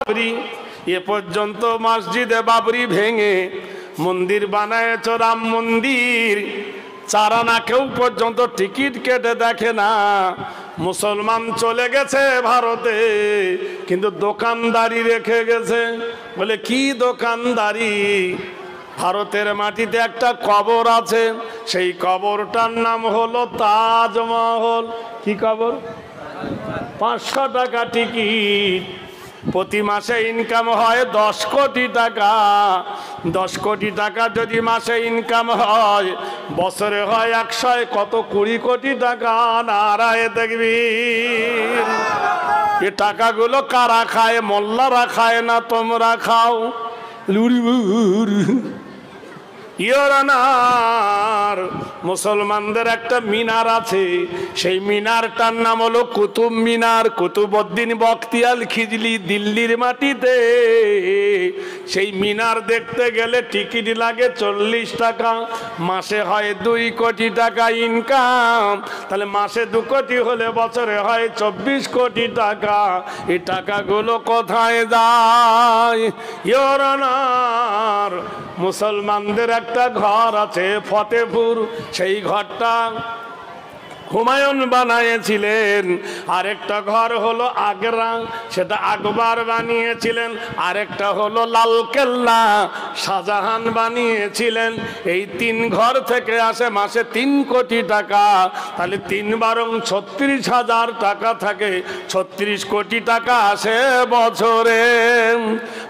বাবরি, এ পর্যন্ত মসজিদে বাবরি ভেঙে মন্দির বানায়েছ রাম মন্দির, চারানা কেউ পর্যন্ত টিকিট কেটে দেখে না। মুসলমান চলে গেছে ভারতে, কিন্তু দোকানদারি রেখে গেছে। বলে কি দোকানদারি? ভারতের মাটিতে একটা কবর আছে, সেই কবরটার নাম হলো তাজমহল। কি কবর? 500 টাকা টিকিট। প্রতি মাসে ইনকাম হয় 10 কোটি টাকা। 10 কোটি টাকা যদি মাসে ইনকাম হয়, বছরে হয় 100, কত 20 কোটি টাকা। নারায়ে তাকবীর। এ টাকাগুলো কারা খায়? মোল্লারা খায় না, তোমরা খাও। ইয়োরানার মুসলমানদের একটা মিনার আছে, সেই মিনারটার নাম হলো কুতুব মিনার। কুতুবউদ্দিন বখতিয়ার খিজলি দিল্লির মাটিতে। সেই মিনার দেখতে গেলে টিকিট লাগে 40 টাকা। মাসে হয় 2 কোটি টাকা ইনকাম। তাহলে মাসে 2 কোটি হলে বছরে হয় 24 কোটি টাকা। এই টাকাগুলো কোথায় যায়? ইয়োরানার মুসলমানদের একটা ঘর আছে ফতেপুর, সেই ঘরটা হুমায়ুন বানিয়েছিলেন। আরেকটা ঘর হলো আগ্রা, সেটা আকবর বানিয়েছিলেন। আরেকটা হলো লালকেল্লা, শাহজাহান বানিয়েছিলেন। এই 3 ঘর থেকে আসে মাসে 3 কোটি টাকা। তাহলে 3 বারং 36,000 টাকা থাকে, 36 কোটি টাকা আসে বছরে।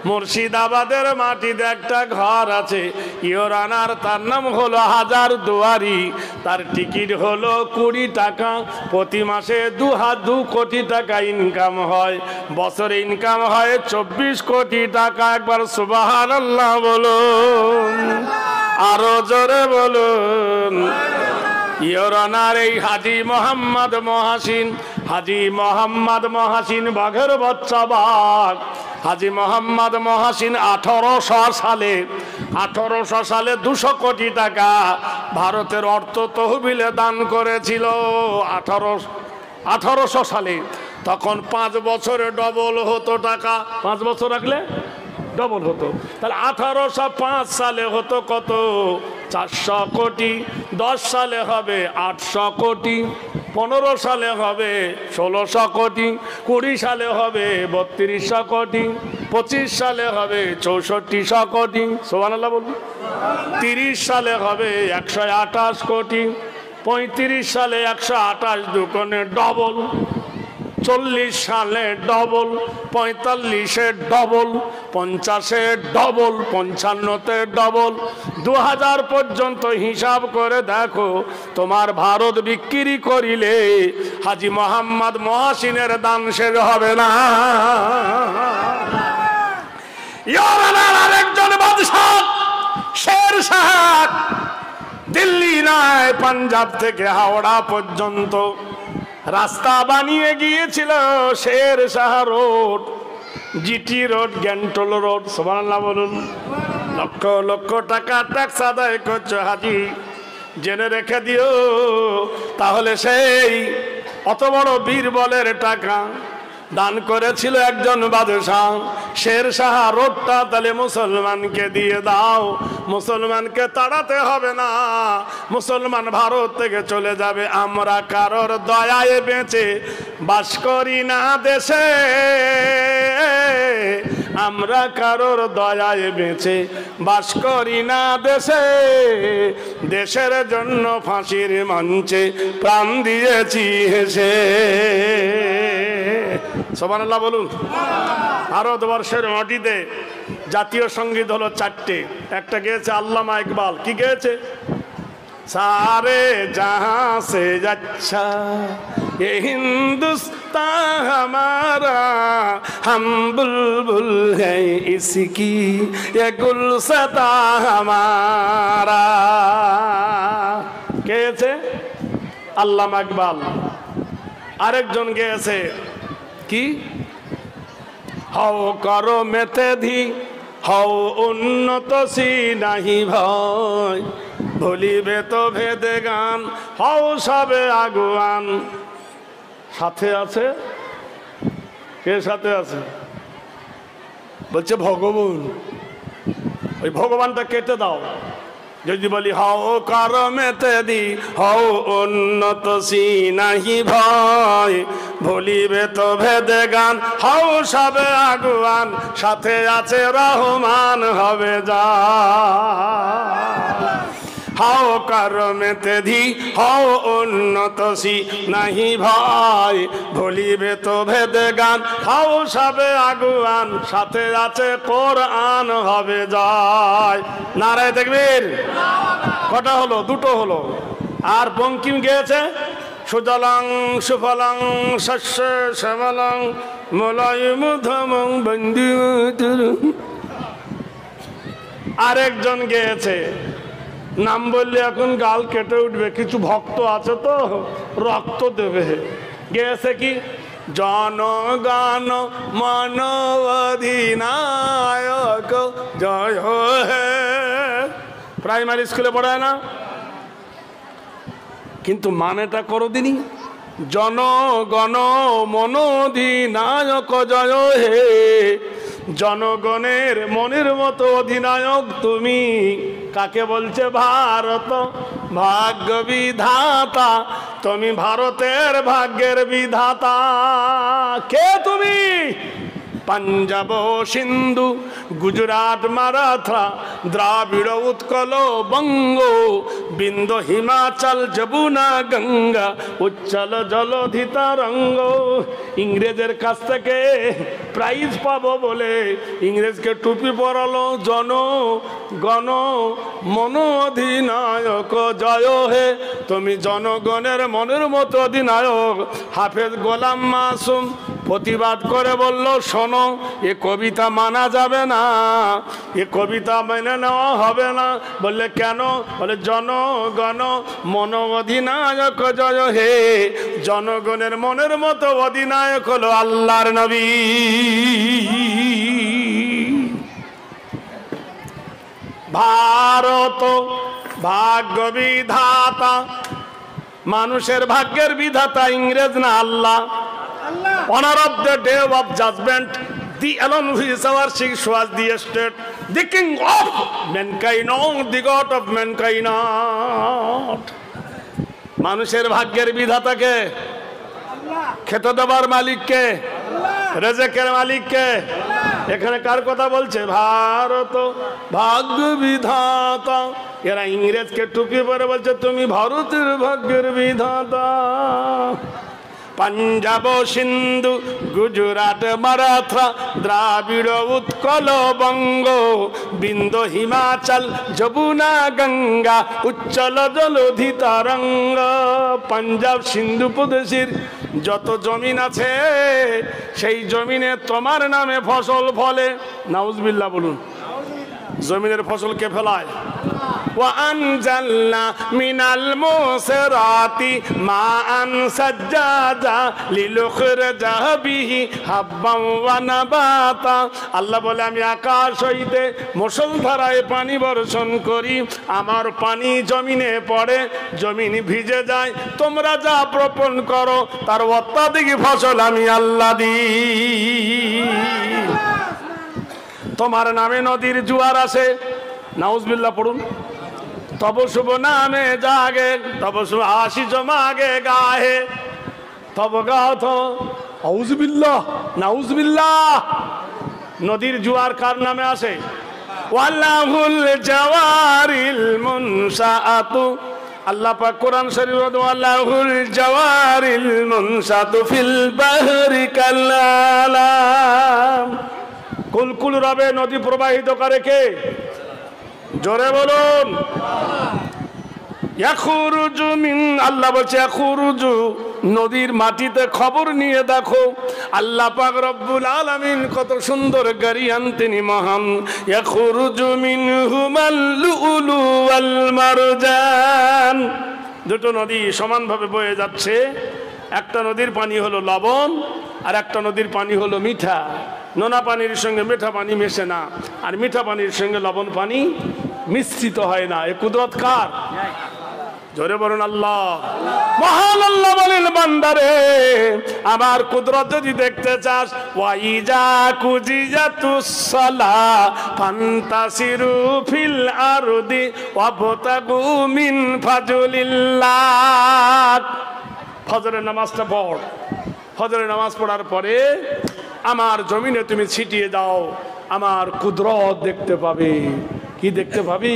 মুর্শিদাবাদের মাটিতে একটা ঘর আছে ইয়োরানার, তার নাম হলো হাজার দুয়ারি। তার টিকিট হলো 20 টাকা। প্রতি মাসে 2 কোটি টাকা ইনকাম হয়, বছরে ইনকাম হয় 24 কোটি টাকা। একবার সুবহানাল্লাহ বলুন, আরো জোরে বলুন। ইয়োরানার এই হাজী মোহাম্মদ মহাসিন, হাজী মোহাম্মদ মহাসিন বাঘের বাচ্চা বাঘ। হাজী মোহাম্মদ মহাসিন 1800 সালে 200 কোটি টাকা ভারতের অর্থ তহবিলে দান করেছিল। 1800 সালে। তখন 5 বছরে ডবল হতো টাকা। 5 বছর রাখলে ডবল হতো। তাহলে 1805 সালে হতো কত? 400 কোটি। 10 সালে হবে 800 কোটি। 15 সালে হবে 1600 কোটি। 20 সালে হবে 3200 কোটি। 25 সালে হবে 6400 কোটি। সুবহানাল্লাহ বলুন। 30 সালে হবে 128 কোটি। 35 সালে 128 দুগুণে ডবল। 40 সালে ডবল। 45-এ ডবল। 50-এ ডবল। 55-তে ডবল। 2000 পর্যন্ত হিসাব করে দেখো, তোমার ভারত বিক্রি করিলে হাজী মোহাম্মদ মহাসিনের দান শেষ হবে না। ইয়োরানার আরেকজন বাদশাহ শের শাহ, দিল্লি নয় পাঞ্জাব থেকে হাওড়া পর্যন্ত রাস্তা বানিয়ে গিয়েছিল। Sher Shah road, GT road, গ্যান্টল রোড। সুবহানাল্লাহ বলুন। লক্ষ লক্ষ টাকা ট্যাক্স আদায় করছে হাজি, জেনে রেখে দিও। তাহলে সেই অত বড় বীরবলের টাকা দান করেছিল একজন বাদশাহ। শের শাহ রোডটা তাহলে মুসলমানকে দিয়ে দাও। মুসলমানকে তাড়াতে হবে না, মুসলমান ভারত থেকে চলে যাবে। আমরা কারোর দয়ায় বেঁচে বাস করি না দেশে, আমরা কারোর দয়ায় বেঁচে বাস করি না দেশে। দেশের জন্য ফাঁসির মঞ্চে প্রাণ দিয়েছি হেসে। সুবহানাল্লাহ বলুন। ভারতবর্ষের মাটিতে জাতীয় সঙ্গীত হলো 4টে। একটা গেয়েছে আল্লামা ইকবাল। কি গেয়েছে? सारे जहां से अच्छा ये हिंदुस्तान हमारा, हम बुलबुल है इसकी ये गुलशता हमारा। গেয়েছে আল্লামা ইকবাল। আরেকজন গেয়েছে কি? হও করো মেতেধি হও উন্নত সি নাহি ভয়, ভুলিবে তো ভেদে গান হও সবে আগুয়ান। সাথে আছে কে? সাথে আছে বলছে ভগবান, ওই ভগবানটা কেটে দাও। যদি বলি হও করমেতে দি হও উন্নত সি নাহি ভয়, ভুলিবে তো ভেদে গান হও সবে আগুয়ান, সাথে আছে রহমান হবে যা। হাও করমেতে ধি হও উন্নত সি নাহি ভয়, ভুলিবে তো ভেদে গান হাও সবে আগুয়ান, সাথে আছে কোরআন হবে জয়। নারায়ে তাকবীর। কটা হলো? দুটো হলো। আর বঙ্কিম গেয়েছে সুজলং সুফলং শস্য শ্যামলং মলয়মুধমং বন্দী। আরেকজন গেয়েছে, নাম বললে এখন গাল কেটে উঠবে, কিছু ভক্ত আছে তো রক্ত দেবে। গেয়েছে কি? জনগণ মন অধিনায়ক জয় হে। প্রাইমারি স্কুলে পড়ায় না, কিন্তু মানেটা করো দিনই, জনগণ মন অধিনায়ক জয় হে। জনগণের মনের মতো অধিনায়ক তুমি। কাকে বলছে? ভারত ভাগ্য বিধাতা, তুমি ভারতের ভাগ্যের বিধাতা। কে তুমি? পাঞ্জাব সিন্ধু গুজরাট মারাঠা দ্রাবিড় উৎকল বঙ্গ, বিন্দ হিমাচল যমুনা গঙ্গা, উচ্চল জলধি তরঙ্গ। ইংরেজের কাছ থেকে প্রাইজ পাবো বলে ইংরেজকে টুপি পরালো জনগণ মন অধিনায়ক জয় হে। তুমি জনগণের মনের মতো অধিনায়ক। হাফেজ গোলাম মাসুম প্রতিবাদ করে বলল, শোনো, এ কবিতা মানা যাবে না, এ কবিতা মেনে নেওয়া হবে না। বললে কেন? বলে জনগণ মন অধিনায়ক জয় হে। জনগণের মনের মতো অধিনায়ক হলো আল্লাহর নবী। ভারত ভাগ্য বিধাতা, মানুষের ভাগ্যের বিধাতা ইংরেজ না আল্লাহ। Honor of the day of judgment, the alone who is our chief was the state, the king of mankind, the god of mankind. মানুষের ভাগ্যের বিধাতাকে, খেতে দেবার মালিককে, রেজেকের মালিককে। এখানে কার কথা বলছে? ভারত ভাগ্য বিধাতা। এরা ইংরেজকে টুপি পরে বলছে তুমি ভারতের ভাগ্যের বিধাতা। পাঞ্জাব সিন্ধু গুজরাট মারাঠা দ্রাবিড় উৎকল বঙ্গ, বিন্দ হিমাচল যমুনা গঙ্গা, উচ্চল জলধি তরঙ্গ। পাঞ্জাব সিন্ধু প্রদেশের যত জমিন আছে সেই জমিনে তোমার নামে ফসল ফলে। নাউজুবিল্লাহ বলুন। জমিনের ফসল কে ফলায়? وأنزلنا من المعصرات ماء ثجاجا لنخرج به حبا ونباتا। আল্লাহ বলে আমি আকাশ হইতে মুষলধারায় পানি বর্ষণ করি, আমার পানি জমিনে পড়ে, জমিন ভিজে যায়, তোমরা যা বপন করো তার অত্যাধিক ফসল আমি আল্লাহ দিই। তোমার নামে নদীর জোয়ার আসে, নাউজুবিল্লাহ পড়ুন। তব শুভ নামে জাগে, তব শুভ আশিস মাগে গাহে, তব গাথ আউজুবিল্লাহ নাউজুবিল্লাহ। নদীর জোয়ার কার নামে আসে? ওয়াল্লাহুল জাওয়ারিল মুনশাআতু। আল্লাহ পাক কোরআন শরীফে ওয়াল্লাহুল জাওয়ারিল মুনশাআতু ফিল বাহরি কাল্লালাম। কুলকুল রবে নদী প্রবাহিত করে কে? জোরে বলুন। ইয়াখরুজু মিন, আল্লাহ বলছে ইয়াখরুজু, নদীর মাটিতে খবর নিয়ে দেখো। আল্লাহ পাক রব্বুল আলামিন কত সুন্দর গারিয়ান, তিনি মহান। ইয়াখরুজু মিনহুমাল লুলু ওয়াল মারজান। দুটো নদী সমানভাবে বয়ে যাচ্ছে। একটা নদীর পানি হলো লবণ, আর একটা নদীর পানি হলো মিঠা। নোনা পানির সঙ্গে মিঠা পানি মেশে না, আর মিঠা পানির সঙ্গে লবণ পানি মিশ্রিত হয় না। এ কুদরত কার? জোরে বলুন আল্লাহ। মহান আল্লাহ বলেন, বান্দারে আমার কুদরত যদি দেখতে চাস, ওয়াইজা কুজিয়াতুস সালা ফান্তাসিরু ফিল আরদি ওয়াবতাগু মিন ফাজলিল্লাহ। ফজরের নামাজটা পড়, ফজরের নামাজ পড়ার পরে আমার জমিনে তুমি ছিটিয়ে দাও, আমার কুদরত দেখতে পাবে। কি দেখতে পাবি?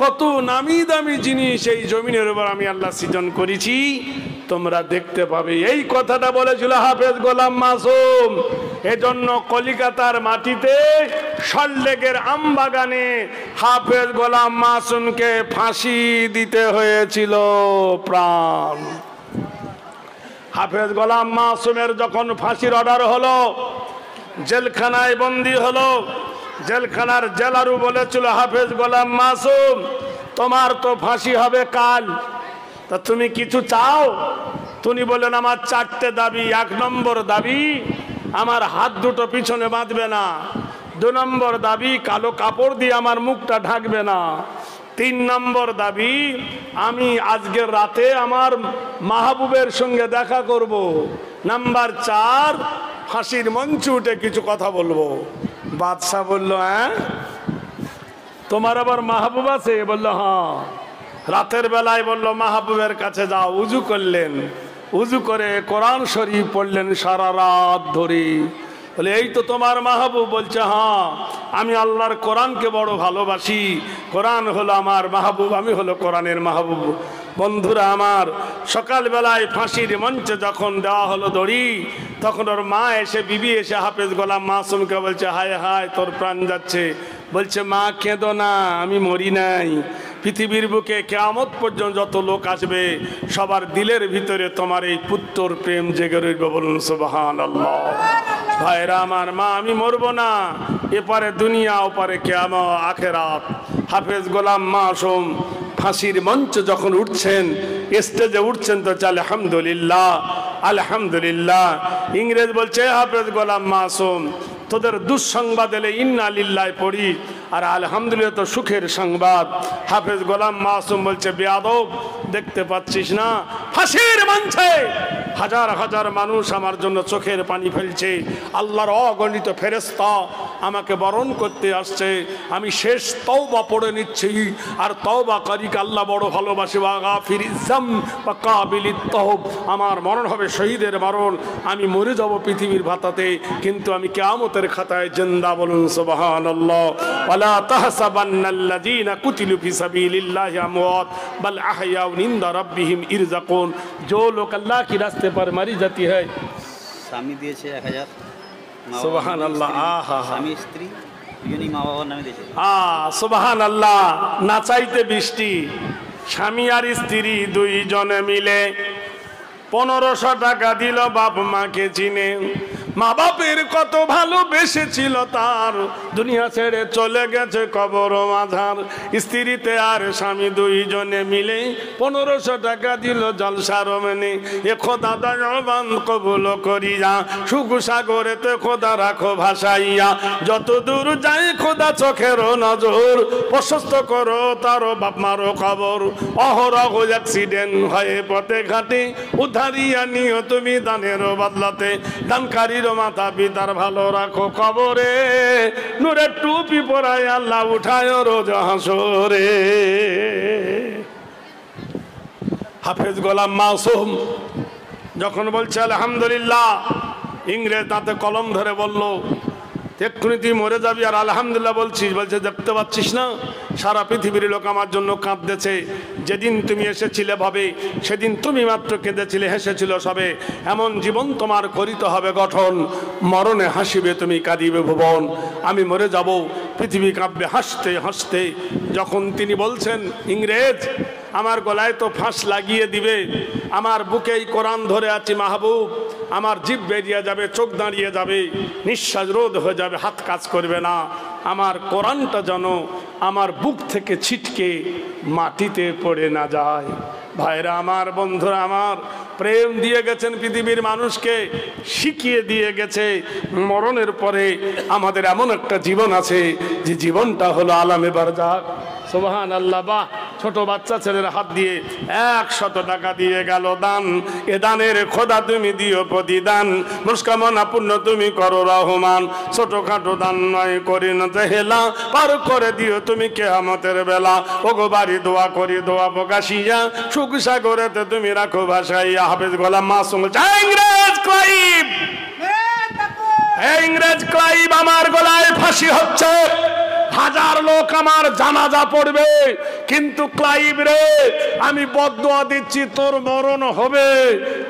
কত নামি দামি জিনিস এই জমিনের উপর আমি আল্লাহ সৃজন করেছি, তোমরা দেখতে পাবে। এই কথাটা বলেছিল হাফেজ গোলাম মাসুম। এজন্য কলিকাতার মাটিতে সল্টলেকের আমবাগানে হাফেজ গোলাম মাসুমকে ফাঁসি দিতে হয়েছিল প্রাণ। হাফেজ গোলাম মাসুমের যখন ফাঁসির অর্ডার হলো, জেলখানায় বন্দী হলো, জেলখানার জেলারু বলেছিল, হাফেজ গোলাম মাসুম তোমার তো ফাঁসি হবে কাল, তা তুমি কিছু চাও? তুমি বলেন আমার 4টে দাবি। 1 নম্বর দাবি, আমার হাত দুটো পিছনে বাঁধবে না। 2 নম্বর দাবি, কালো কাপড় দিয়ে আমার মুখটা ঢাকবে না। 3 নম্বর দাবি, আমি আজকের রাতে আমার মাহবুবের সঙ্গে দেখা করব। নাম্বার 4, ফাঁসির মঞ্চে উঠে কিছু কথা বলবো। বাদশাহ বলল, হ্যাঁ তোমার আবার মাহবুব আছে? বলল হ্যাঁ। রাতের বেলায় বলল মাহবুবের কাছে যাও। উজু করলেন, উজু করে কোরআন শরীফ পড়লেন সারা রাত ধরে। বলে এই তো তোমার মাহবুব? বলছে হ্যাঁ, আমি আল্লাহর কোরআনকে বড় ভালোবাসি, কোরআন হলো আমার মাহবুব, আমি হলো কোরআনের মাহবুব। বন্ধুরা আমার, সকালবেলায় ফাঁসির মঞ্চে যখন দেওয়া হলো দড়ি, তখন ওর মা এসে, বিবি এসে হাফেজ গোলাম মাসুমকে বলছে, হায় হায় তোর প্রাণ যাচ্ছে। বলছে মা কেঁদো না, আমি মরি নাই। পৃথিবীর বুকে কিয়ামত পর্যন্ত যত লোক আসবে সবার দিলের ভিতরে তোমার এই পুত্রর প্রেম জেগে রইবে। বলুন সুবহানাল্লাহ। ভাইরা আমার, মা আমি মরবো না, এপারে দুনিয়া ওপারে কিয়ামত আখিরাত। হাফেজ গোলাম মাসুম ফাঁসির মঞ্চ যখন উঠছেন, স্টেজে উঠছেন, তো চলে আলহামদুলিল্লাহ আলহামদুলিল্লাহ। ইংরেজ বলছে হাফেজ গোলাম মাসুম তোদের দুঃসংবাদ এলে ইন্না লিল্লাহি পড়ি, আর আলহামদুলিল্লাহ তো সুখের সংবাদ। হাফেজ গোলাম মাসুম বলছে, বেয়াদব দেখতে পাচ্ছিস না ফাঁসির মঞ্চে হাজার হাজার মানুষ আমার জন্য চোখের পানি ফেলছে, আল্লাহর অগণিত ফেরেশতা আমাকে বরণ করতে আসছে, আমি শেষ তওবা পড়ে নিচ্ছি, আর তওবাকারীকে আল্লাহ বড় ভালোবাসে। ওয়া গাফিরিজ যাম ওয়া কাবিলিত তওব, আমার মরণ হবে শহীদের মরণ, আমি মরে যাব পৃথিবীর ভাতাতে, কিন্তু আমি কিয়ামতের খাতায় জিন্দা। বলুন সুবহানাল্লাহ। ওয়ালা তাহসাবান্নাল্লাযীনা কুতিলু ফি সাবিলিল্লাহি আমওয়াত বাল আহয়াউন ইনদা রাব্বিহিম ইরযাকুন। जो लोग अल्लाह की रास्ते पर मरी जाती है, স্বামী দিয়েছে 1000, সুবহানাল্লাহ। আহা স্বামী স্ত্রী দুজনই মা বাবার নামে দিয়েছে। সুবহানাল্লাহ। না চাইতে বৃষ্টি, স্বামী আর স্ত্রী দুইজনে মিলে 1500 টাকা দিল বাপ মাকে চিনে। মা বাপের কত ভালোবেসেছিল তার, দুনিয়া ছেড়ে চলে গেছে কবর মাঝার। স্ত্রীতে আর স্বামী দুইজনে মিলে 1500 টাকা দিল জলসার মেনে। এ খোদা দয়াবান কবুল করিয়া, সুখ সাগরেতে খোদা রাখো ভাসাইয়া, যত দূর যায় খোদা চোখের নজর, প্রশস্ত করো তার বাপ মারো খবর। অহরহ অ্যাক্সিডেন্ট হয়ে পথে ঘাটে, উদ্ধারিয়া নিও তুমি দানের বদলাতে, দানকারী মাতা পিতার ভালো রাখো কবরে, নূরের টুপি পরায় আল্লাহ উঠায় রোজ হাসরে। হাফেজ গোলাম মাসুম যখন বলছে আলহামদুলিল্লাহ, ইংরেজ তাতে কলম ধরে বলল, এক্ষুনি তুই মরে যাবি আর আলহামদুলিল্লাহ বলছিস? বলছে দেখতে পাচ্ছিস না সারা পৃথিবীর লোক আমার জন্য কাঁদতেছে, যেদিন তুমি এসেছিলে ভাবে সেদিন তুমি মাত্র কেঁদেছিলে, হেসেছিল সবে, এমন জীবন তোমার করিতে হবে গঠন, মরণে হাসিবে তুমি কাঁদিবে ভুবন। আমি মরে যাব, পৃথিবী কাঁদবে হাসতে হাসতে। যখন তিনি বলছেন ইংরেজ আমার গলায় তো ফাঁস লাগিয়ে দিবে, আমার বুকেই কোরআন ধরে আছি মাহবুব, আমার জিভ বেরিয়ে যাবে, চোখ দাঁড়িয়ে যাবে, নিঃশ্বাস রোধ হয়ে যাবে, হাত কাজ করবে না, আমার কোরআনটা যেন আমার বুক থেকে ছিটকে মাটিতে পড়ে না যায়। ভাইরা আমার, বন্ধুরা আমার, প্রেম দিয়ে গেছেন পৃথিবীর মানুষকে, শিখিয়ে দিয়ে গেছে মরণের পরে আমাদের এমন একটা জীবন আছে যে জীবনটা হলো আলামে বারজাখ। সুবহানাল্লাহ। বাহ, ছোট বাচ্চা ছেলের হাত দিয়ে 100 টাকা দিয়ে গেল দান। এ দানের খোদা তুমি দিও প্রতিদান, মনস্কামনা পূর্ণ তুমি করো রহমান। ছোটখাটো দান নয় করি না হেলা, পার করে দিও তুমি কিয়ামতের বেলা। ওগো বাড়ি দোয়া করি দোয়া প্রকাশিয়া, সুখ সাগরেতে তুমি রাখো ভাসাইয়া। হাফেজ গোলাম মাসুম ইংরেজ ক্লাইভ, ইংরেজ ক্লাইভ আমার গলায় ফাঁসি হচ্ছে, হাজার লোক আমার জানাজা পড়বে, কিন্তু ক্লাইভ রে আমি বদদুয়া দিচ্ছি তোর মরণ হবে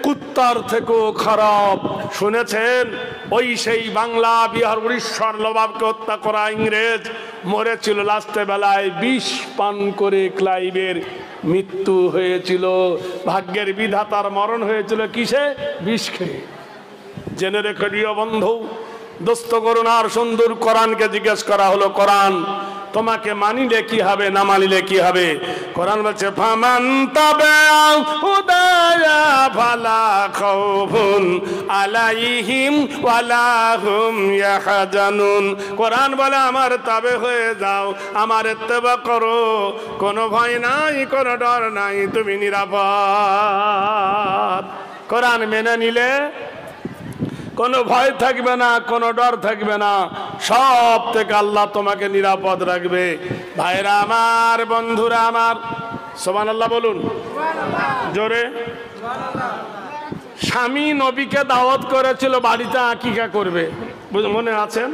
কুত্তার থেকেও খারাপ। শুনেছেন ওই সেই বাংলা বিহার উড়িষ্যার নবাবকে হত্যা করা ইংরেজ মরেছিল লাস্টে বেলায় বিষ পান করে। ক্লাইভের মৃত্যু হয়েছিল, ভাগ্যের বিধাতার মরণ হয়েছিল কিসে? বিষ খেয়ে। জেনে রেখে দিও বন্ধু, দোস্ত করুণার সুন্দর কোরআনকে জিজ্ঞেস করা হলো, কোরআন তোমাকে মানিলে কি হবে, না মানিলে কি হবে? কোরআন বলছে ফামান তাবিআ হুদায়া ফালা খাউফুন আলাইহিম ওয়ালা হুম ইয়াহজানুন। কোরআন বলে আমার তাবে হয়ে যাও, আমার ইত্তেবা করো, কোনো ভয় নাই, কোনো ডর নাই, তুমি নিরাপদ। কোরআন মেনে নিলে কোনো ভয় থাকবে না, কোনো ডর থাকবে না, সব থেকে আল্লাহ তোমাকে নিরাপদ রাখবে। ভাইরা আমার, বন্ধুরা আমার, সুবহানাল্লাহ বলুন জোরে। স্বামী নবীকে দাওয়াত করেছিল বাড়িতে আকিকা করবে, মনে আছেন?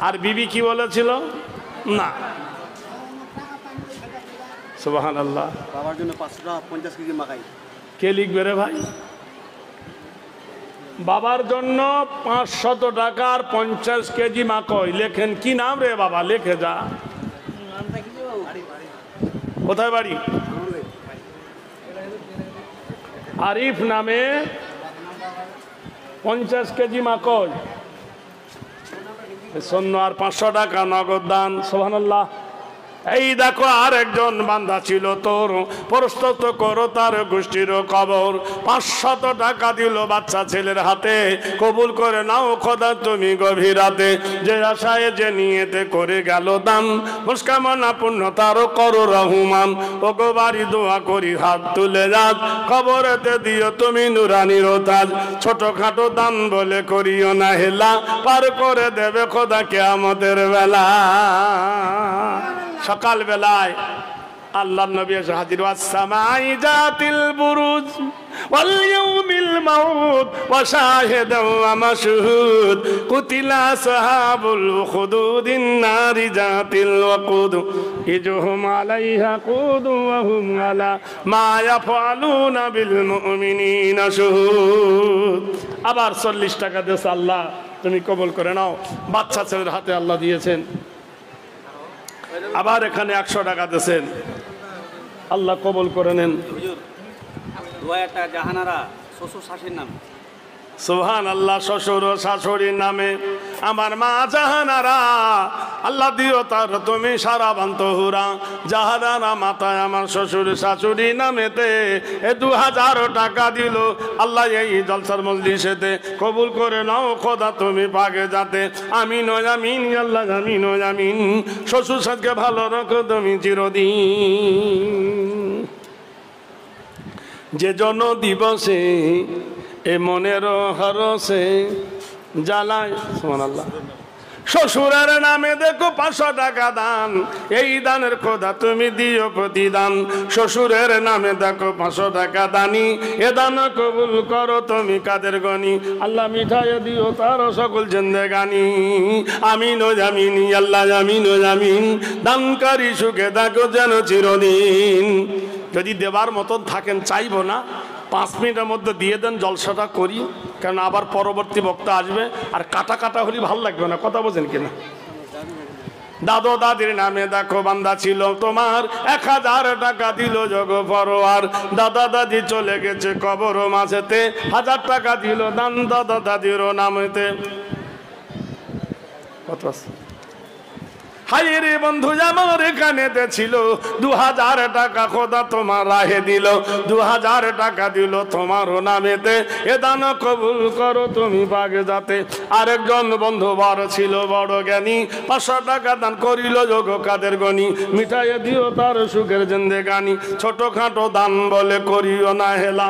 আর বিবি কি বলেছিল? না। সুবহানাল্লাহ। বাবার জন্য 550 কেজি মাকাই। কে লিখবে রে ভাই? বাবার জন্য 500 টাকার 50 কেজি মাকই। লেখেন কি নাম রে বাবা? লেখে যা। কোথায় বাড়ি? আরিফ নামে 50 কেজি মাকই, শূন্য আর 500 টাকা নগদ দান। সুবহানাল্লাহ। এই দেখো আর একজন বান্দা ছিল তোর, প্রস্তুত করো তার গোষ্ঠীর কবর। 500 টাকা দিল বাচ্চা ছেলের হাতে, কবুল করে নাও খোদা তুমি গভীর রাতে। যে আশায় যে নিয়েতে করে গেল দান, মুস্কামনা পূর্ণ তারও করো রহমান। ওগো বাড়ি দোয়া করি হাত তুলে যাক, কবরেতে দিও তুমি নুরানির তাজ। ছোটখাটো দান বলে করিও না হেলা, পার করে দেবে খোদা কিয়ামতের বেলা। সকাল বেলায় আল্লাহর নবী এসে হাজির, ওয়াস-সামাই জাতিল বুরুজ ওয়াল ইয়াউমিল মাউত ওয়া শাহিদুন ওয়া মাশহুদ কুতিলা আসহাবুল খুদুদিন নারি জাতিল ওয়াকুদ ইজহুম আলাইহা কুদ ওয়া হুম আলা মা ইয়াফআলুনা বিল মুমিনিনা শুহুদ। আবার 40 টাকা দিয়েছে আল্লাহ, তুমি কবুল করে নাও। বাচ্চা ছেলের হাতে আল্লাহ দিয়েছেন। আবার এখানে 100 টাকা দিয়েছেন, আল্লাহ কবুল করে নেন। জাহানারা শ্বশুর শাশুড়ির নাম। সুবহানাল্লাহ। শ্বশুর ও শাশুড়ির নামে আমার মা জাহানারা, আল্লাহ দিও তার তুমি সারা বান্তহুরা। জাহানারা মাথায় আমার শ্বশুর শাশুড়ি নামেতে 2000 টাকা দিল আল্লাহ এই জলসার মজলিসেতে। কবুল করে নাও খোদা তুমি পাকে যাতে। আমিন ও আমিন আল্লাহ, আমিন ও আমিন। শ্বশুর শাশুড়িকে ভালো রাখো তুমি চিরদিন। যে জন দিবসে এ মনের হরসে জ্বালায়। সুবহানাল্লাহ। শ্বশুরের নামে দেখো 500 টাকা দান, এই দানের খোদা তুমি দিও প্রতিদান। শ্বশুরের নামে দেখো 500 টাকা দানি, এ দান কবুল করো তুমি কাদের গনি। আল্লাহ মিঠাই দিও তার সকল জিন্দেগানি। আমিন ও আমিন আল্লাহ, আমিন ও আমিন। দানকারী সুখে দেখো যেন চিরদিন। যদি দেবার মতন থাকেন, চাইবো না, 5 মিনিটের মধ্যে দিয়ে দেন, জলসাটা করি, কারণ আবার পরবর্তী বক্তা আসবে। আর কাটা কাটা হলে ভালো লাগবে না, কথা বোঝেন কিনা? দাদু দাদির নামে দেখো বান্দা ছিল তোমার, 1000 টাকা দিল যোগ ফরোয়ার। দাদা দাদি চলে গেছে কবর মাঝেতে, 1000 টাকা দিল দান দাদা দাদির নামেতে। কত আছে? হাই রে বন্ধু আমার এখানে ছিল 2000 টাকা খোদা তোমার রাহে দিল, 2000 টাকা দিল তোমারও নামেতে, এ দান কবুল করো তুমি বাগে যাতে। আরেকজন বন্ধু বড় ছিল বড় জ্ঞানী, 500 টাকা দান করিল যোগ কাদের গনি, মিঠাইয়ে দিও তার সুখের জিন্দেগানি, ছোটখাটো দান বলে করিও না হেলা।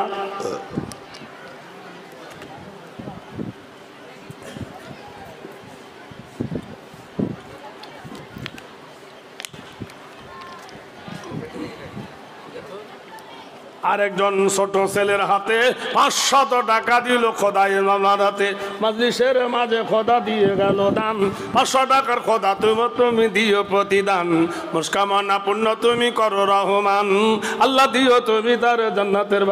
আরেকজন ছোট ছেলের হাতে 500 টাকা দিল খোদাই মামলার হাতে, মাজলিসের মাঝে খোদা দিয়ে গেল দান, 500 টাকার খোদা তুমি দিও প্রতিদান, মুস্কামানা পূর্ণ তুমি করো রহমান, আল্লাহ দিও তুমি তার জান্নাতের